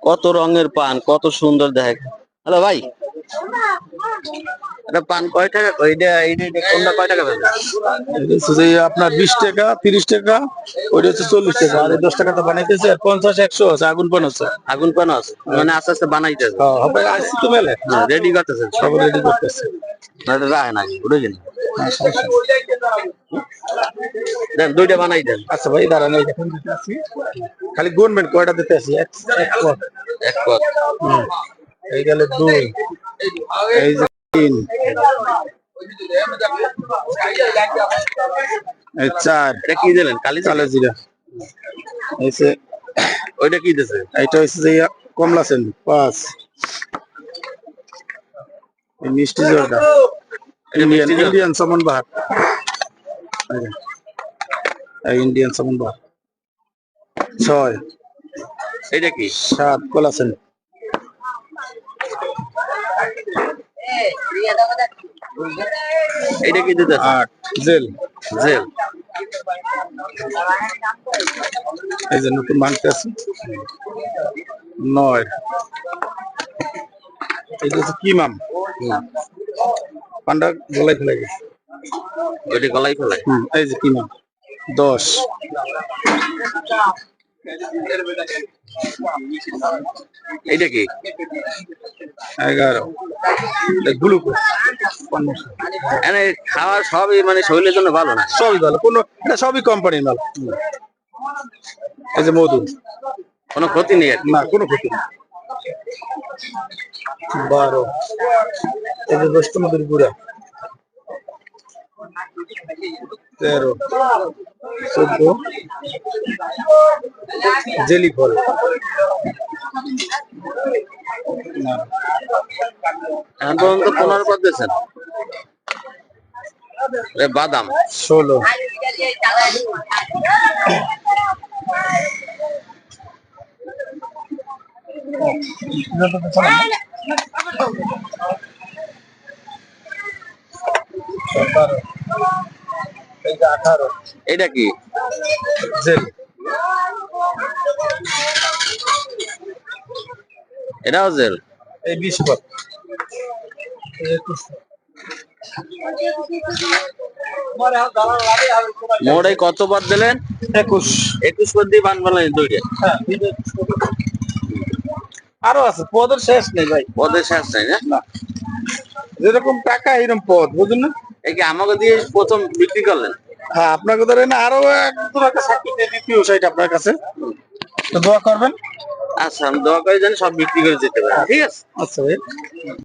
কত রঙের পান, কত সুন্দর দেখ। হ্যালো ভাই, এটা পান কয় টাকা? এইটা কোনটা কয় টাকা বেচেন? আপনার 20 টাকা, 30 টাকা, ওইটা হচ্ছে 40 টাকা। আর 10 টাকা তো বানাইতেছে, আর 50, 100 আছে, আগুন পান আছে। আগুন পান আছে, মানে আস্তে আস্তে বানাইতেছে। হবে আসছি তো মেলে, রেডি করতেছেন, সব রেডি করতেছে। রাখে না বুঝলেন? দেন দুইটা বানাই দেন। আচ্ছা ভাই দাঁড়ান, এই দেখুন দিতে আসি। খালি গুনবেন কয়টা দিতে আসি। এক পদ। এক পদ। এই গেলে 2, এই যে 3, এই 4। এটা কি দিলেন? কালি কালো জিরা। এই যে ওইটা কি দিছে? এইটা হচ্ছে যে কমলা সেন 5। এই মিষ্টি জর্দা, ইন্ডিয়ান সামন বাহার, ইন্ডিয়ান সামন বাহার 6। এটা কি? 7 কলা সেন। এটা কি দিতে? 8 জেল। জেল। এই যে নতুন মানতে আছে 9। এটা হচ্ছে কি মাম, পান্ডা গলায় ফেলে গেছে। ওইটা গলাই ফেলায়। এই যে কি মাম 10। এইটা কি? 11 গ্লুকোজ। মানে খাওয়া সবই মানে শরীরের জন্য ভালো না? সবই ভালো, কোনো এটা সবই কোম্পানির মাল। এই যে মধু, কোনো ক্ষতি নেই আর কি। না কোনো ক্ষতি নেই। 12 এই যে গোস্ত মধুর গুঁড়া। 13 14 জেলি ফল। এখন পর্যন্ত 15 পদ দিয়েছেন। বাদাম 16। এই যে 18 এটা কি? জেল। এটাও জেল। এই 20 পদ। মোট এই কত পদ দিলেন? 21। 21 পদ দিয়ে পান বানালেন দুইটা। আরো আছে, পদের শেষ নেই ভাই। পদের শেষ নাই না? যেরকম টাকা এরকম পদ, বুঝলেন না? এই কি আমাকে দিয়ে প্রথম বিক্রি করলেন? হ্যাঁ, আপনাকে ধরেন আরো একদম একটা সার্টিফিকেট দ্বিতীয় সাইট আপনার কাছে, তো দোয়া করবেন। আচ্ছা, আমি দোয়া করে জানি সব বিক্রি করে যেতে পারি। ঠিক আছে। আচ্ছা ভাই।